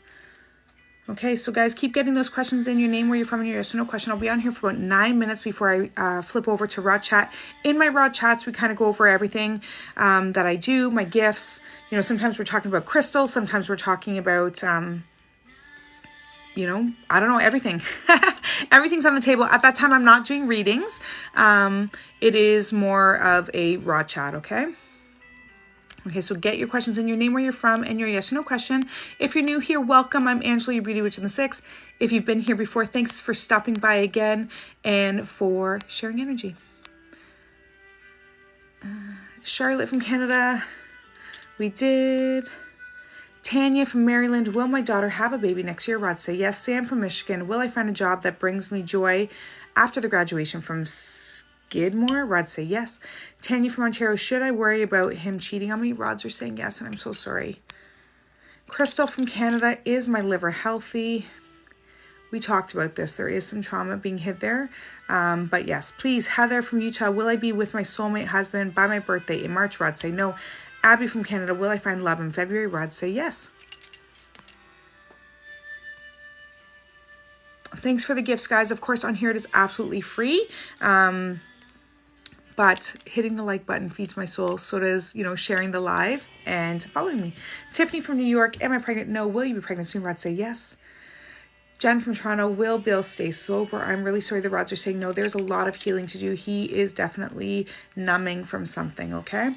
Okay, so guys, keep getting those questions in, your name, where you're from, and your yes or no question. I'll be on here for about 9 minutes before I flip over to Raw Chat. In my Raw Chats, we kind of go over everything that I do, my gifts. You know, sometimes we're talking about crystals. Sometimes we're talking about, you know, I don't know, everything. Everything's on the table. At that time, I'm not doing readings. It is more of a Raw Chat, okay? Okay, so get your questions in, your name, where you're from, and your yes or no question. If you're new here, welcome. I'm Angela, your Beauty Witch in the Six. If you've been here before, thanks for stopping by again and for sharing energy. Charlotte from Canada, we did. Tanya from Maryland, will my daughter have a baby next year? Rod say yes. Sam from Michigan, will I find a job that brings me joy after the graduation from Skidmore? Rod say yes. Tanya from Ontario, should I worry about him cheating on me? Rods are saying yes, and I'm so sorry. Crystal from Canada, is my liver healthy? We talked about this. There is some trauma being hid there. But yes, please. Heather from Utah, will I be with my soulmate husband by my birthday in March? Rod say no. Abby from Canada, will I find love in February? Rod say yes. Thanks for the gifts, guys. Of course, on here it is absolutely free. But hitting the like button feeds my soul. So does, you know, sharing the live and following me. Tiffany from New York, am I pregnant? No. Will you be pregnant soon? Rod say yes. Jen from Toronto, will Bill stay sober? I'm really sorry, the rods are saying no. There's a lot of healing to do. He is definitely numbing from something, okay?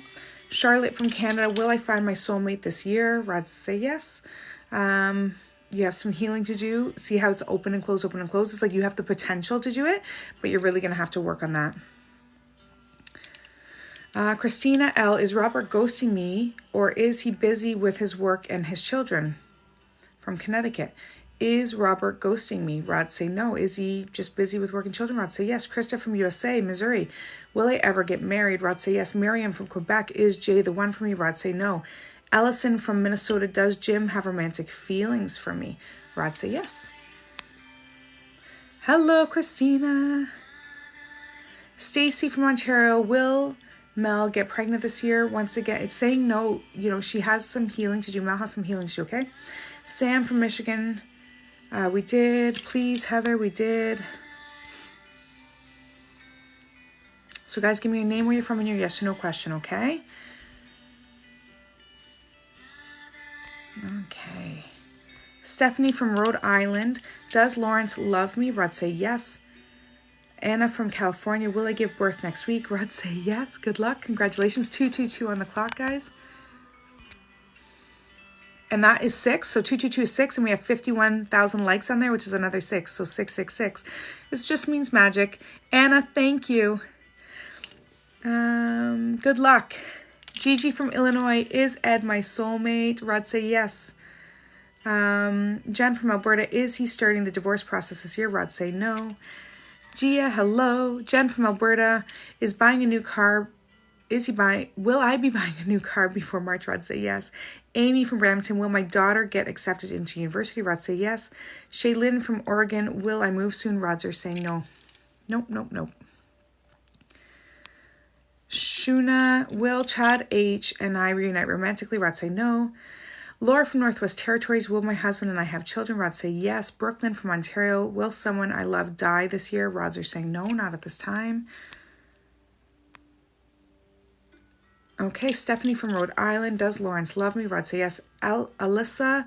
Charlotte from Canada, will I find my soulmate this year? Rods say yes. You have some healing to do. See how it's open and close, open and close? It's like you have the potential to do it, but you're really going to have to work on that. Christina L., is Robert ghosting me, or is he busy with his work and his children? From Connecticut. Is Robert ghosting me? Rod say no. Is he just busy with work and children? Rod say yes. Krista from USA, Missouri. Will I ever get married? Rod say yes. Miriam from Quebec. Is Jay the one for me? Rod say no. Ellison from Minnesota. Does Jim have romantic feelings for me? Rod say yes. Hello, Christina. Stacy from Ontario. Will Mel get pregnant this year? Once again, it's saying no. You know, she has some healing to do. Mel has some healing to do, okay? Sam from Michigan. We did. Please, Heather, we did. So, guys, give me your name, where you're from, and your yes or no question, okay? Okay. Stephanie from Rhode Island. Does Lawrence love me? Rod say yes. Anna from California. Will I give birth next week? Rod say yes. Good luck. Congratulations. 222 on the clock, guys. And that is 6. So 222 is 6. And we have 51,000 likes on there, which is another 6. So 666. This just means magic. Anna, thank you. Good luck. Gigi from Illinois. Is Ed my soulmate? Rod say yes. Jen from Alberta. Is he starting the divorce process this year? Rod say no. Gia, hello. Jen from Alberta. Is buying a new car. Will I be buying a new car before March? Rod say yes. Amy from Brampton. Will my daughter get accepted into university? Rod say yes. Shaylin from Oregon. Will I move soon? Rods are saying no. Nope, nope, nope. Shuna, will Chad H and I reunite romantically? Rod say no. Laura from Northwest Territories, will my husband and I have children? Rod say yes. Brooklyn from Ontario, will someone I love die this year? Rods are saying no, not at this time. Okay, Stephanie from Rhode Island, does Lawrence love me? Rod say yes. Alyssa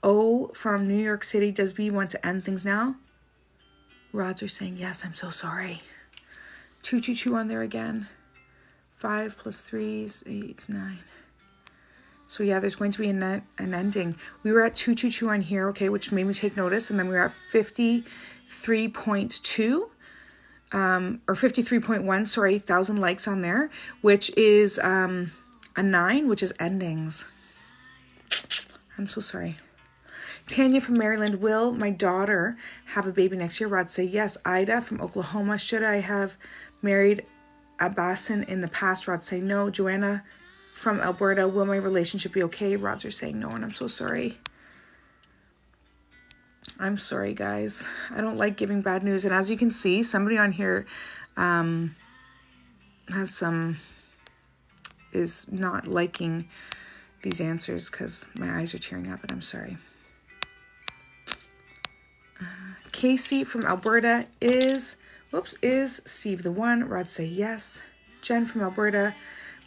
O from New York City, does B want to end things now? Rods are saying yes, I'm so sorry. 222 on there again. 5 plus 3 is 8, 9. So yeah, there's going to be an ending. We were at 222 on here, okay, which made me take notice. And then we were at 53.2, or 53.1, sorry, 1,000 likes on there, which is a 9, which is endings. I'm so sorry. Tanya from Maryland, will my daughter have a baby next year? Rod say yes. Ida from Oklahoma, should I have married a Bassin in the past? Rod say no. Joanna from Alberta, will my relationship be okay? Rods are saying no, and I'm so sorry. I'm sorry, guys. I don't like giving bad news. And as you can see, somebody on here is not liking these answers because my eyes are tearing up, and I'm sorry. Casey from Alberta, is Steve the one? Rod say yes. Jen from Alberta,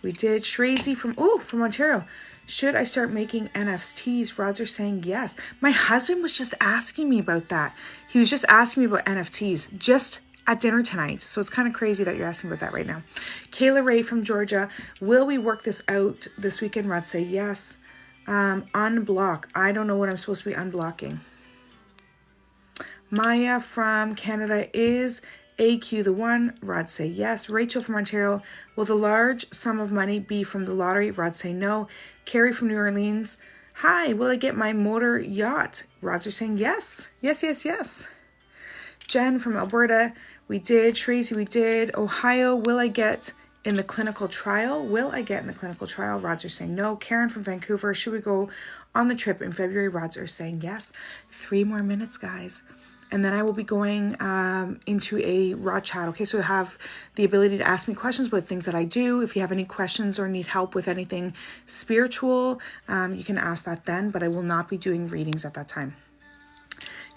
we did. Shrazy from Ontario, should I start making NFTs? Rods are saying yes. My husband was just asking me about that. He was just asking me about NFTs just at dinner tonight. So it's kind of crazy that you're asking about that right now. Kayla Ray from Georgia, will we work this out this weekend? Rods say yes. Unblock. I don't know what I'm supposed to be unblocking. Maya from Canada, is AQ the one? Rod say yes. Rachel from Ontario, will the large sum of money be from the lottery? Rod say no. Carrie from New Orleans, hi, will I get my motor yacht? Rods are saying yes. Yes, yes, yes. Jen from Alberta, we did. Tracy, we did. Ohio, will I get in the clinical trial? Will I get in the clinical trial? Rods are saying no. Karen from Vancouver, should we go on the trip in February? Rods are saying yes. 3 more minutes, guys. And then I will be going into a raw chat. Okay, so you have the ability to ask me questions about things that I do. If you have any questions or need help with anything spiritual, you can ask that then, but I will not be doing readings at that time.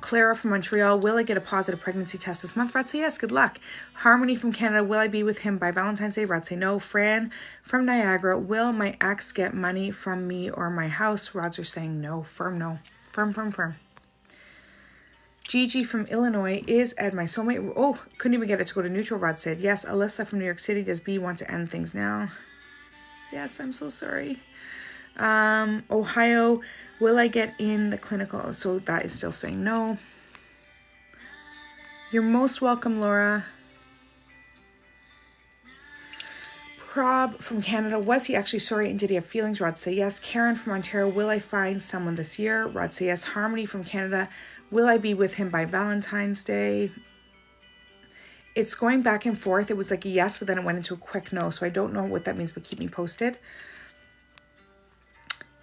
Clara from Montreal, will I get a positive pregnancy test this month? Rod say yes, good luck. Harmony from Canada, will I be with him by Valentine's Day? Rod say no. Fran from Niagara, will my ex get money from me or my house? Rods are saying no. Firm no. Firm, firm, firm. Gigi from Illinois, is Ed my soulmate? Oh, couldn't even get it to go to neutral. Rod said yes. Alyssa from New York City, does B want to end things now? Yes, I'm so sorry. Ohio, will I get in the clinical? So that is still saying no. You're most welcome, Laura. Prob from Canada, was he actually sorry and did he have feelings? Rod say yes. Karen from Ontario, will I find someone this year? Rod say yes. Harmony from Canada, will I be with him by Valentine's Day? It's going back and forth. It was like a yes, but then it went into a quick no. So I don't know what that means, but keep me posted.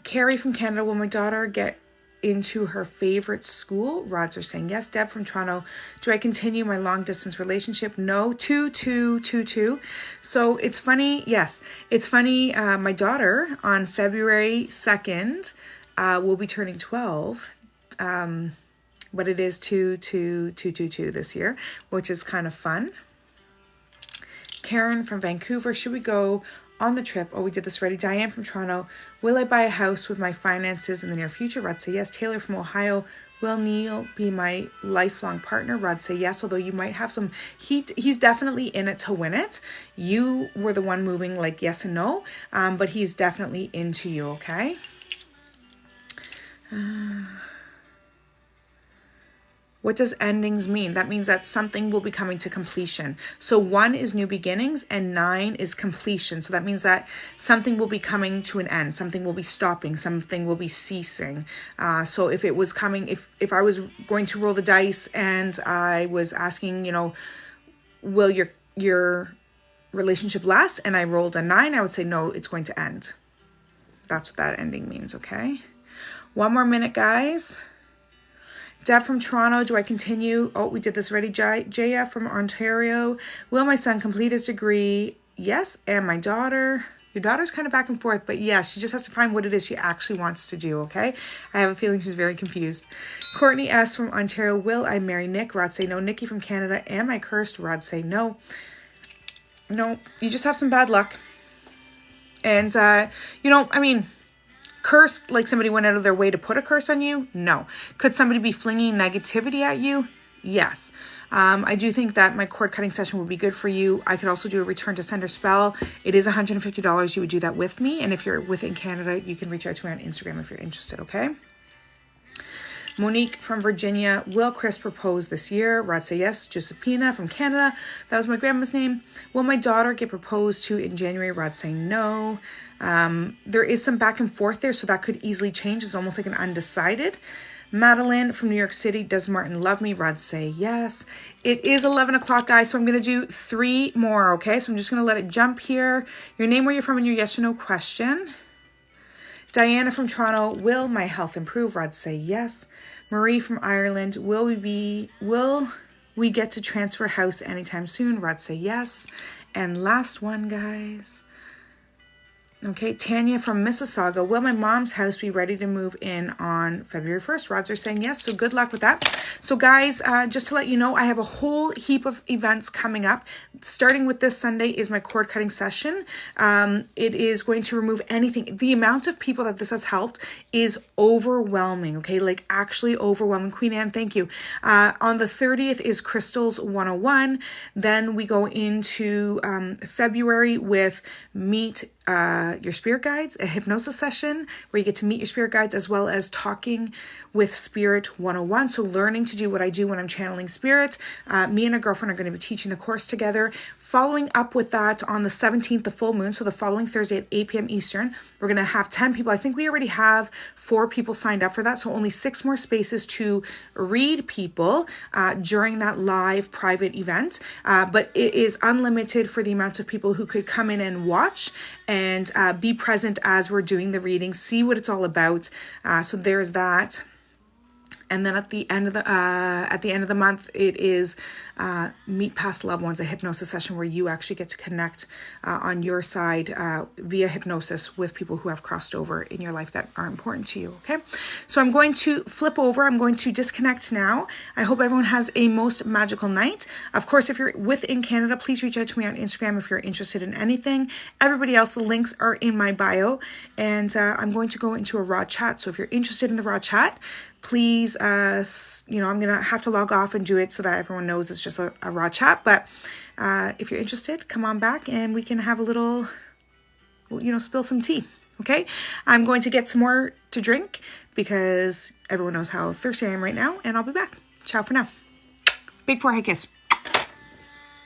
Carrie from Canada, will my daughter get into her favorite school? Rods are saying yes. Deb from Toronto, do I continue my long distance relationship? No. 2222. So it's funny. Yes, it's funny. My daughter on February 2nd will be turning 12. But it is 22222 this year, which is kind of fun. Karen from Vancouver, should we go on the trip? Oh, we did this already. Diane from Toronto, will I buy a house with my finances in the near future? Rod say yes. Taylor from Ohio, will Neil be my lifelong partner? Rod say yes, although you might have some, he's definitely in it to win it. You were the one moving like yes and no, but he's definitely into you, okay? What does endings mean? That means that something will be coming to completion. So 1 is new beginnings and 9 is completion. So that means that something will be coming to an end. Something will be stopping. Something will be ceasing. So if it was coming, if I was going to roll the dice and I was asking, you know, will your relationship last? And I rolled a 9, I would say, no, it's going to end. That's what that ending means, okay? 1 more minute, guys. Deb from Toronto, do I continue? Oh, we did this already. JF from Ontario, will my son complete his degree yes. And my daughter, your daughter's kind of back and forth, but yes, she just has to find what it is she actually wants to do, okay? I have a feeling she's very confused. Courtney S. from Ontario, will I marry Nick? Rod say no. Nikki from Canada, am I cursed? Rod say no. No, you just have some bad luck. And, cursed, like somebody went out of their way to put a curse on you? No. Could somebody be flinging negativity at you? Yes. I do think that my cord cutting session would be good for you. I could also do a return to sender spell. It is $150. You would do that with me. And if you're within Canada, you can reach out to me on Instagram if you're interested, okay? Monique from Virginia, will Chris propose this year? Rod say yes. Josephina from Canada, that was my grandma's name. Will my daughter get proposed to in January? Rod saying no. There is some back and forth there, so that could easily change. It's almost like an undecided. Madeline from New York City, does Martin love me? Rod say yes. It is 11 o'clock, guys, so I'm going to do 3 more, okay? So I'm just going to let it jump here. Your name, where you're from, and your yes or no question. Diana from Toronto, will my health improve? Rod say yes. Marie from Ireland, will we get to transfer house anytime soon? Rod say yes. And last one, guys. Okay, Tanya from Mississauga, will my mom's house be ready to move in on February 1st? Rods are saying yes, so good luck with that. So guys, just to let you know, I have a whole heap of events coming up. Starting with this Sunday is my cord cutting session. It is going to remove anything. The amount of people that this has helped is overwhelming, okay? Like actually overwhelming. Queen Anne, thank you. On the 30th is Crystals 101. Then we go into February with Meet your spirit guides, a hypnosis session where you get to meet your spirit guides, as well as talking with Spirit 101. So learning to do what I do when I'm channeling spirit. Me and a girlfriend are going to be teaching the course together. Following up with that on the 17th, the full moon. So the following Thursday at 8 p.m. Eastern, we're going to have 10 people. I think we already have 4 people signed up for that. So only 6 more spaces to read people during that live private event. But it is unlimited for the amount of people who could come in and watch and be present as we're doing the reading, see what it's all about. So there's that. And then at the end of the month, it is Meet Past Loved Ones, a hypnosis session where you actually get to connect on your side via hypnosis with people who have crossed over in your life that are important to you, okay? So I'm going to flip over. I'm going to disconnect now. I hope everyone has a most magical night. Of course, if you're within Canada, please reach out to me on Instagram if you're interested in anything. Everybody else, the links are in my bio. And I'm going to go into a raw chat. So if you're interested in the raw chat, please, I'm going to have to log off and do it so that everyone knows it's just a raw chat. But if you're interested, come on back and we can have a little, spill some tea. Okay. I'm going to get some more to drink because everyone knows how thirsty I am right now, and I'll be back. Ciao for now. Big forehead kiss.